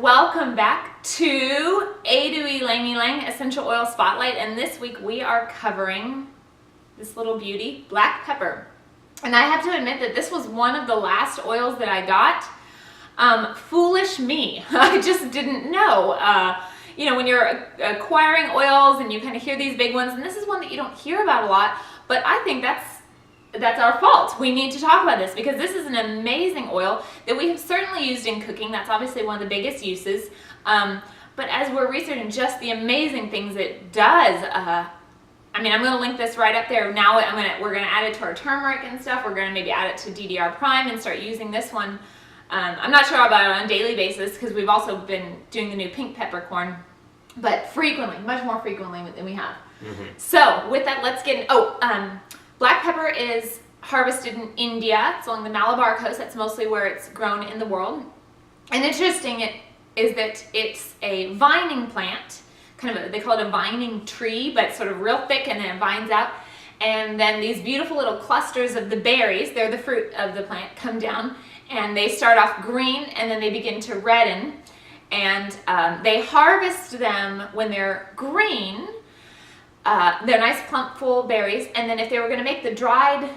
welcome back to Ylang Ylang Essential Oil Spotlight, and this week we are covering this little beauty, black pepper. And I have to admit that this was one of the last oils that I got. Foolish me, I just didn't know. You know, when you're acquiring oils and you kind of hear these big ones, and this is one that you don't hear about a lot, but I think that's our fault. We need to talk about this because this is an amazing oil that we have certainly used in cooking. That's obviously one of the biggest uses. But as we're researching just the amazing things it does, I mean, I'm going to link this right up there. Now we're going to add it to our turmeric and stuff. We're going to maybe add it to DDR Prime and start using this one. I'm not sure about it on a daily basis because we've also been doing the new pink peppercorn, but frequently, much more frequently than we have. So with that, let's get in. Black pepper is harvested in India. It's along the Malabar coast. That's mostly where it's grown in the world. And interesting is that it's a vining plant, they call it a vining tree, but sort of real thick, and then it vines out. And then these beautiful little clusters of the berries, they're the fruit of the plant, come down, and they start off green, and then they begin to redden. And they harvest them when they're green. They're nice plump full berries, and then if they were going to make the dried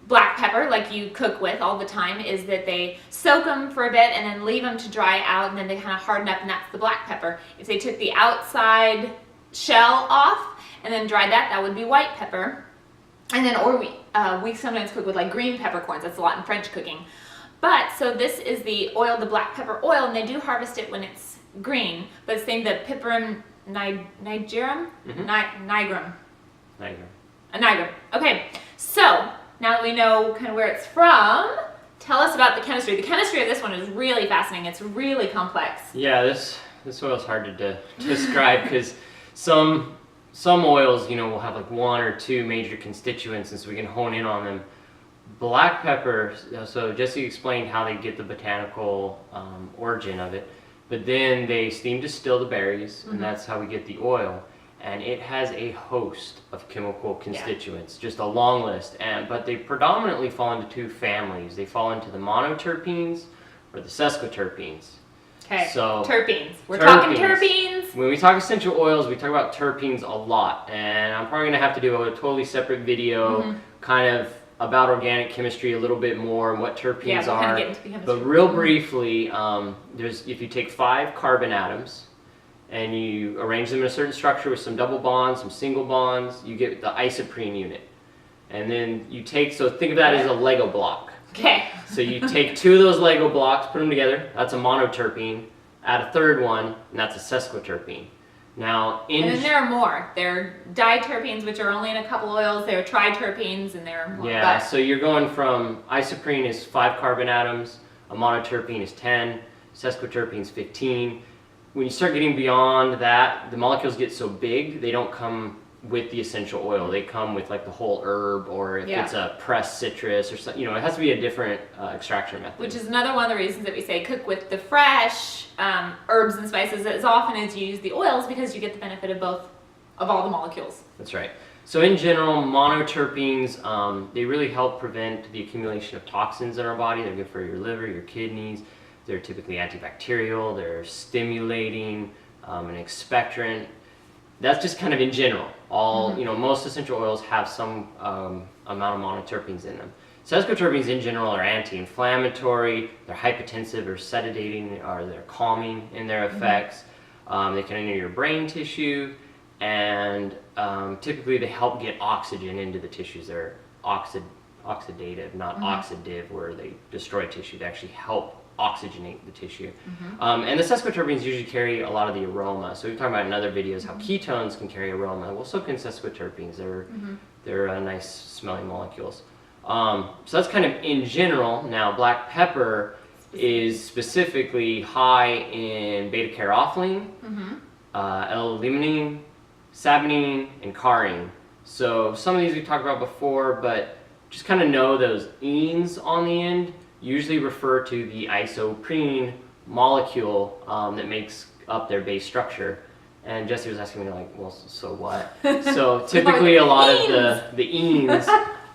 black pepper like you cook with all the time, is that they soak them for a bit and then leave them to dry out, and then they kind of harden up, and that's the black pepper. If they took the outside shell off and then dried that, that would be white pepper. And then we sometimes cook with like green peppercorns. That's a lot in French cooking. But so this is the oil, the black pepper oil, and they do harvest it when it's green, but it's named the Piperum nigerum? Nigrum. Okay, so now that we know kind of where it's from, tell us about the chemistry. The chemistry of this one is really fascinating. It's really complex. Yeah, this oil is hard to describe because some oils, you know, will have like one or two major constituents, and so we can hone in on them. Black pepper, so Jesse explained how they get the botanical origin of it. But then they steam distill the berries, and that's how we get the oil. And it has a host of chemical constituents, just a long list. But they predominantly fall into two families. They fall into the monoterpenes or the sesquiterpenes. Okay, so terpenes. We're talking terpenes. When we talk essential oils, we talk about terpenes a lot. And I'm probably going to have to do a totally separate video kind of about organic chemistry a little bit more and what terpenes are. Kind of get into the chemistry. But real briefly, if you take 5 carbon atoms and you arrange them in a certain structure with some double bonds, some single bonds, you get the isoprene unit. And then you take, so think of that as a Lego block. Okay. So you take 2 of those Lego blocks, put them together, that's a monoterpene, add a third one, and that's a sesquiterpene. Now, and then there are more. There are diterpenes, which are only in a couple oils. There are triterpenes, and there are more. Yeah, so you're going from isoprene is 5 carbon atoms, a monoterpene is 10, sesquiterpene is 15. When you start getting beyond that, the molecules get so big, they don't come with the essential oil. They come with like the whole herb, or if it's a pressed citrus or something, you know, it has to be a different extraction method. Which is another one of the reasons that we say cook with the fresh herbs and spices as often as you use the oils, because you get the benefit of all the molecules. That's right. So in general, monoterpenes, they really help prevent the accumulation of toxins in our body. They're good for your liver, your kidneys. They're typically antibacterial. They're stimulating, an expectorant. That's just kind of in general. You know, most essential oils have some amount of monoterpenes in them. Sesquiterpenes in general are anti-inflammatory, they're hypotensive or sedating, or they're calming in their effects. They can enter your brain tissue, and typically they help get oxygen into the tissues. They're oxidative, not oxidative, where they destroy tissue. They actually help oxygenate the tissue. And the sesquiterpenes usually carry a lot of the aroma. So we've talked about in other videos how ketones can carry aroma. Well, so can sesquiterpenes. They're nice smelling molecules. So that's kind of in general. Now, black pepper is specifically high in beta-caryophyllene, L-limonene, saponine, and carine. So some of these we've talked about before, but just kind of know those enes on the end usually refer to the isoprene molecule that makes up their base structure. And Jesse was asking me, like, well, so what? So typically a lot of the enes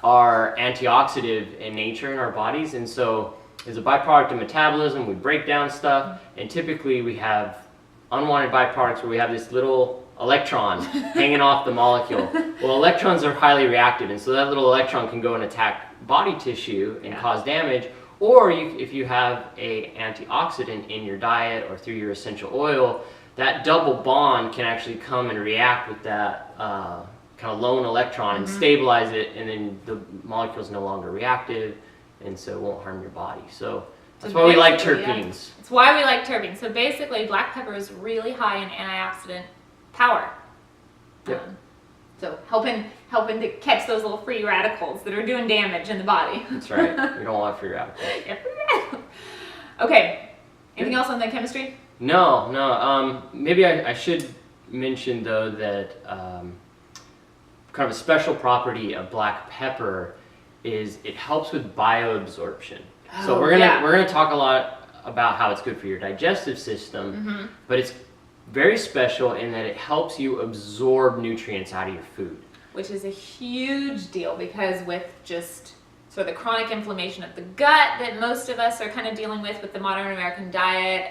are antioxidant in nature in our bodies, and so is a byproduct of metabolism. We break down stuff, and typically we have unwanted byproducts where we have this little electron hanging off the molecule. Well, electrons are highly reactive, and so that little electron can go and attack body tissue and cause damage. Or if you have a antioxidant in your diet or through your essential oil, that double bond can actually come and react with that kind of lone electron and stabilize it, and then the molecule is no longer reactive, and so it won't harm your body. So that's why we like terpenes. It's why we like terpenes. So basically, black pepper is really high in antioxidant power. Yep. So helping to catch those little free radicals that are doing damage in the body. That's right. We don't want free radicals. Yeah, free radicals. Okay. Anything else on the chemistry? No. Maybe I should mention though that kind of a special property of black pepper is it helps with bioabsorption. So we're gonna talk a lot about how it's good for your digestive system, but it's very special in that it helps you absorb nutrients out of your food. Which is a huge deal because with just sort of the chronic inflammation of the gut that most of us are kind of dealing with the modern American diet,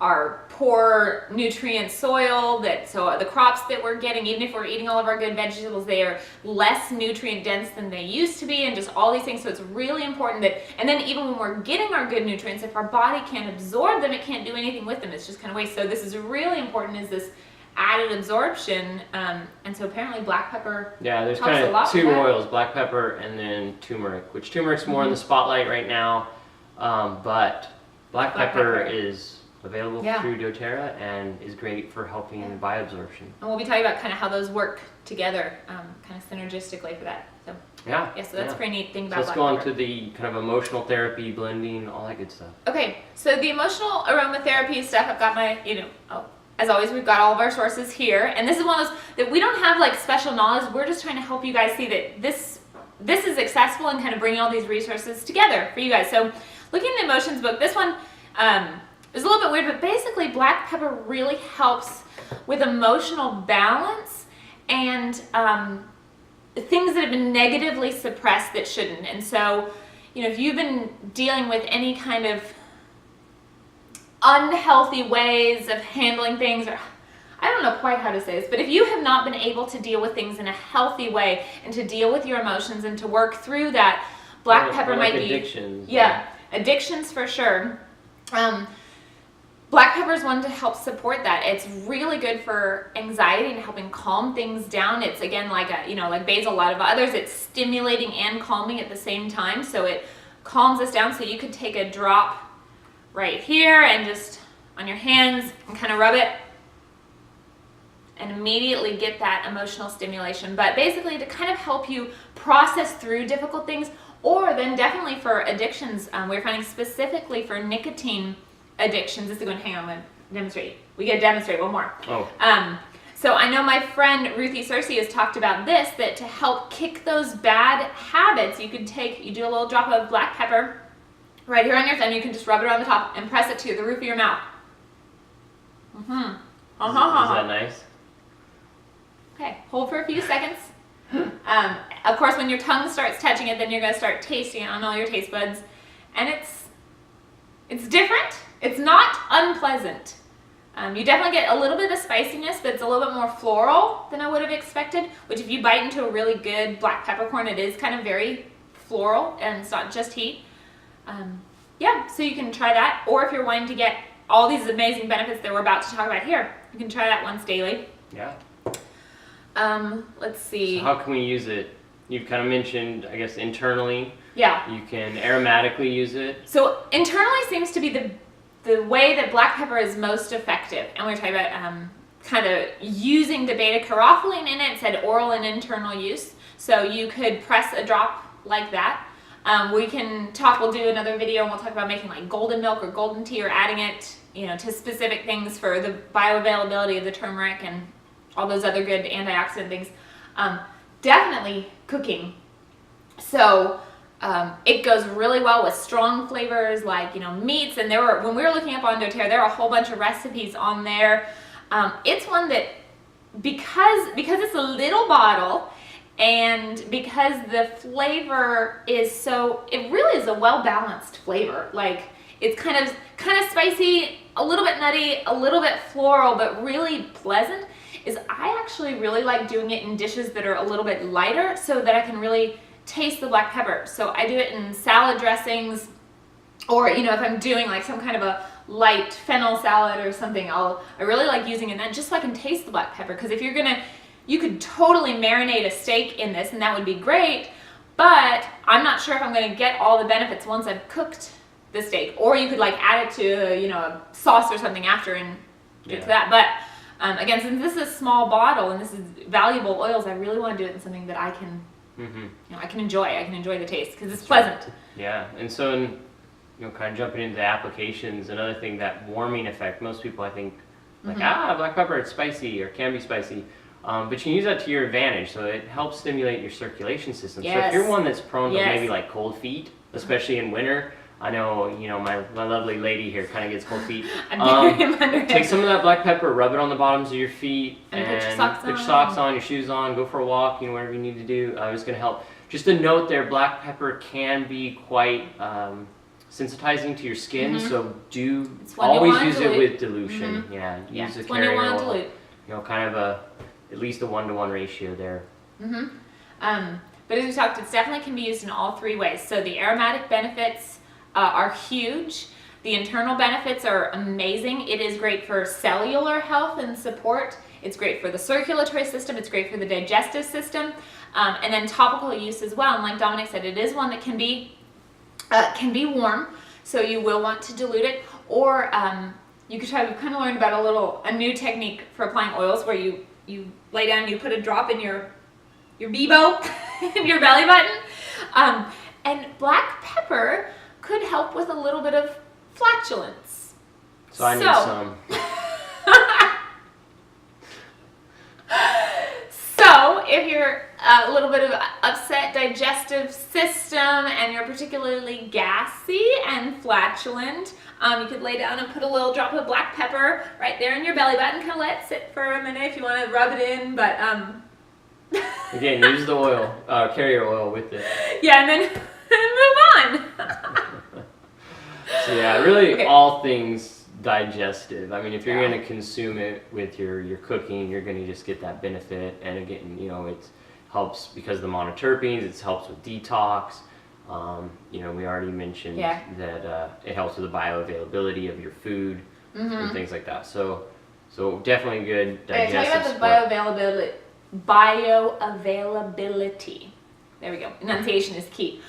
our poor nutrient soil, so the crops that we're getting, even if we're eating all of our good vegetables, they are less nutrient dense than they used to be, and just all these things. So it's really important that, and then even when we're getting our good nutrients, if our body can't absorb them, it can't do anything with them. It's just kind of waste. So this is really important, is this added absorption, and so apparently black pepper there's kind of two oils, black pepper and then turmeric, which turmeric's more in the spotlight right now, but black pepper is available through doTERRA and is great for helping bioabsorption. And we'll be talking about kind of how those work together, kind of synergistically for that. So so that's a pretty neat thing about black pepper. Let's go on to the kind of emotional therapy, blending, all that good stuff. Okay, so the emotional aromatherapy stuff, I've got my, as always, we've got all of our sources here, and this is one of those that we don't have like special knowledge. We're just trying to help you guys see that this is accessible and kind of bringing all these resources together for you guys. So looking at the emotions book, this one is a little bit weird, but basically black pepper really helps with emotional balance and things that have been negatively suppressed that shouldn't. And so, if you've been dealing with any kind of unhealthy ways of handling things, or I don't know quite how to say this, but if you have not been able to deal with things in a healthy way and to deal with your emotions and to work through that, black pepper might be addictions. Addictions for sure. Black pepper is one to help support that. It's really good for anxiety and helping calm things down. It's again like like basil, a lot of others, it's stimulating and calming at the same time. So it calms us down. So you could take a drop right here and just on your hands and kind of rub it and immediately get that emotional stimulation. But basically to kind of help you process through difficult things, or then definitely for addictions. We're finding specifically for nicotine addictions. This is going to hang on, I'm going to demonstrate. We got to demonstrate one more. So I know my friend Ruthie Cersei has talked about this, that to help kick those bad habits, you do a little drop of black pepper right here on your thumb. You can just rub it on the top and press it to the roof of your mouth. Is that nice? Okay, hold for a few seconds. Of course, when your tongue starts touching it, then you're going to start tasting it on all your taste buds. And it's different. It's not unpleasant. You definitely get a little bit of spiciness, but it's a little bit more floral than I would have expected, which if you bite into a really good black peppercorn, it is kind of very floral and it's not just heat. So you can try that, or if you're wanting to get all these amazing benefits that we're about to talk about here, you can try that once daily. Let's see. So how can we use it? You've kind of mentioned, I guess, internally. You can aromatically use it. So internally seems to be the way that black pepper is most effective. And we're talking about kind of using the beta-carotene in it. It said oral and internal use. So you could press a drop like that. We'll do another video and we'll talk about making like golden milk or golden tea, or adding it, to specific things for the bioavailability of the turmeric and all those other good antioxidant things. Definitely cooking. So it goes really well with strong flavors like, meats. And when we were looking up on doTERRA, there are a whole bunch of recipes on there. It's one that, because it's a little bottle And because the flavor is so, it really is a well-balanced flavor. Like, it's kind of spicy, a little bit nutty, a little bit floral, but really pleasant. Is I actually really like doing it in dishes that are a little bit lighter so that I can really taste the black pepper. So I do it in salad dressings, or if I'm doing like some kind of a light fennel salad or something, I really like using it then just so I can taste the black pepper. Because if you could totally marinate a steak in this and that would be great, but I'm not sure if I'm going to get all the benefits once I've cooked the steak. Or you could like add it to a sauce or something after and do that. But again, since this is a small bottle and this is valuable oils, I really want to do it in something that I can I can enjoy. I can enjoy the taste because it's pleasant. Yeah, and so kind of jumping into the applications, another thing, that warming effect. Most people, I think, like, black pepper, it's spicy or can be spicy. But you can use that to your advantage, so it helps stimulate your circulation system. Yes. So if you're one that's prone to maybe like cold feet, especially in winter, I know, my lovely lady here kind of gets cold feet. Take some of that black pepper, rub it on the bottoms of your feet, and put your socks on, your shoes on, go for a walk, whatever you need to do. It's going to help. Just a note there, black pepper can be quite sensitizing to your skin, so always use it with dilution. Use a carrier oil. Kind of at least a 1-to-1 ratio there. But as we talked, it definitely can be used in all three ways. So the aromatic benefits are huge. The internal benefits are amazing. It is great for cellular health and support. It's great for the circulatory system. It's great for the digestive system. And then topical use as well. And like Dominic said, it is one that can be warm, so you will want to dilute it. Or you could try, we've kind of learned about a new technique for applying oils where you lay down, you put a drop in your Bebo, in your belly button. And black pepper could help with a little bit of flatulence. So I need some. So if you're a little bit of upset digestive system and you're particularly gassy and flatulent, you could lay down and put a little drop of black pepper right there in your belly button. Kind of let it sit for a minute if you want to rub it in, but again, use the oil, carrier oil with it. Yeah, and then move on. So yeah, really all things digestive. I mean, if you're going to consume it with your cooking, you're going to just get that benefit. And again, it helps because of the monoterpenes. It helps with detox. We already mentioned that it helps with the bioavailability of your food and things like that. So definitely good digestive. Tell you about the bioavailability. There we go. Enunciation is key.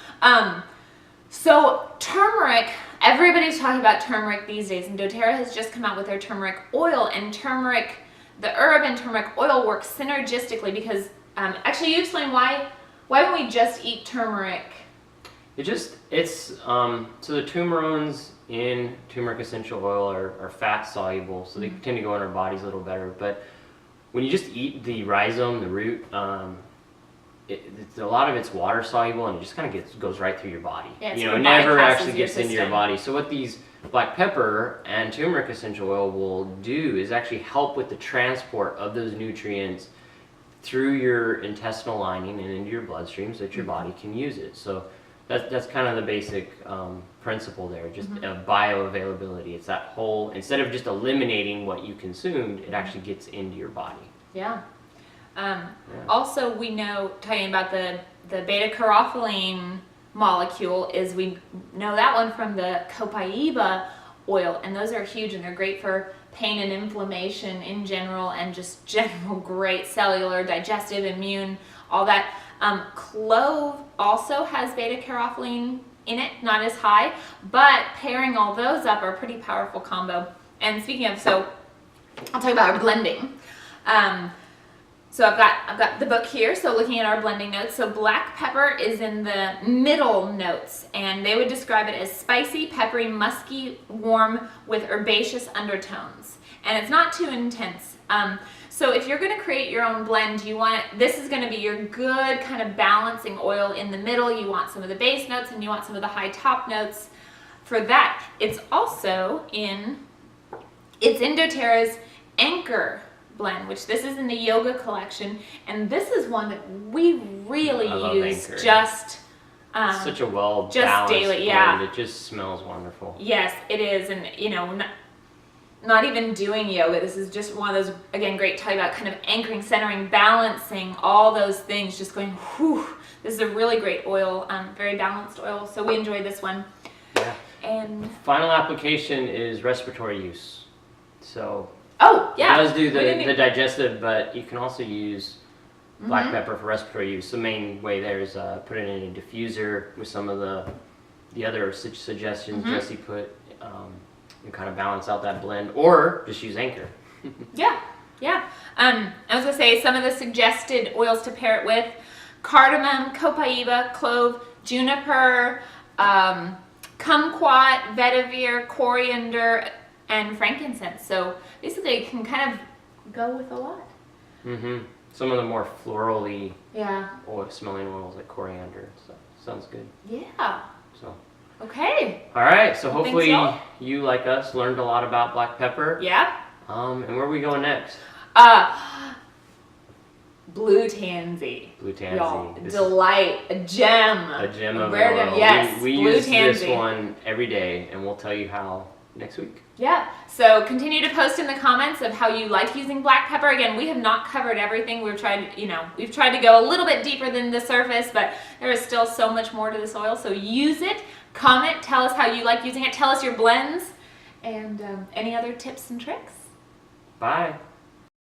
So turmeric, everybody's talking about turmeric these days, and doTERRA has just come out with their turmeric oil, and turmeric, the herb and turmeric oil work synergistically because, actually you explain why don't we just eat turmeric? So the turmerones in turmeric essential oil are fat soluble, so they tend to go in our bodies a little better, but when you just eat the rhizome, the root, a lot of it's water soluble and it just kind of goes right through your body. It never actually gets into your body. So what these black pepper and turmeric essential oil will do is actually help with the transport of those nutrients through your intestinal lining and into your bloodstream so that your body can use it. So that's kind of the basic principle there, just bioavailability. It's that whole, instead of just eliminating what you consumed, it actually gets into your body. Yeah. Also, we know, talking about the beta-carotene molecule, is we know that one from the copaiba oil, and those are huge, and they're great for pain and inflammation in general, and just general great cellular, digestive, immune, all that. Clove also has beta-carotene in it, not as high, but pairing all those up are a pretty powerful combo. And speaking of, so I'll talk about our blending. So I've got the book here, so looking at our blending notes. So black pepper is in the middle notes, and they would describe it as spicy, peppery, musky, warm, with herbaceous undertones. And it's not too intense. So if you're going to create your own blend, this is going to be your good kind of balancing oil in the middle. You want some of the base notes and you want some of the high top notes for that. It's also in doTERRA's Anchor blend, which this is in the yoga collection, and this is one that we really I love use Anchor. just It's such a well just balanced daily, blend. yeah. It just smells wonderful. Yes, it is, and you know, not even doing yoga. This is just one of those, again, great talk about kind of anchoring, centering, balancing, all those things, just going, whew. This is a really great oil, very balanced oil, so we enjoy this one. Yeah. And final application is respiratory use. So oh, yeah. it does do the digestive, but you can also use black Mm-hmm. pepper for respiratory use. The main way there is put it in a diffuser with some of the other suggestions Mm-hmm. Jesse put, and kind of balance out that blend, or just use Anchor. Yeah, yeah. I was gonna say some of the suggested oils to pair it with: cardamom, copaiba, clove, juniper, kumquat, vetiver, coriander, and frankincense. So basically, it can kind of go with a lot. Mm-hmm. Some of the more florally Yeah. smelling oils like coriander. So sounds good. Yeah. So. Okay. All right, so I think hopefully so. you, like us, learned a lot about black pepper. Yeah. And where are we going next? Blue tansy. Blue tansy. Y'all, This delight, a gem. is a gem of Rare an gem, oil. yes, We blue use this tansy. one every day, and we'll tell you how next week. Yeah, so continue to post in the comments of how you like using black pepper. Again, we have not covered everything. We've tried to go a little bit deeper than the surface, but there is still so much more to this oil. So use it, comment, tell us how you like using it, tell us your blends, and any other tips and tricks. Bye.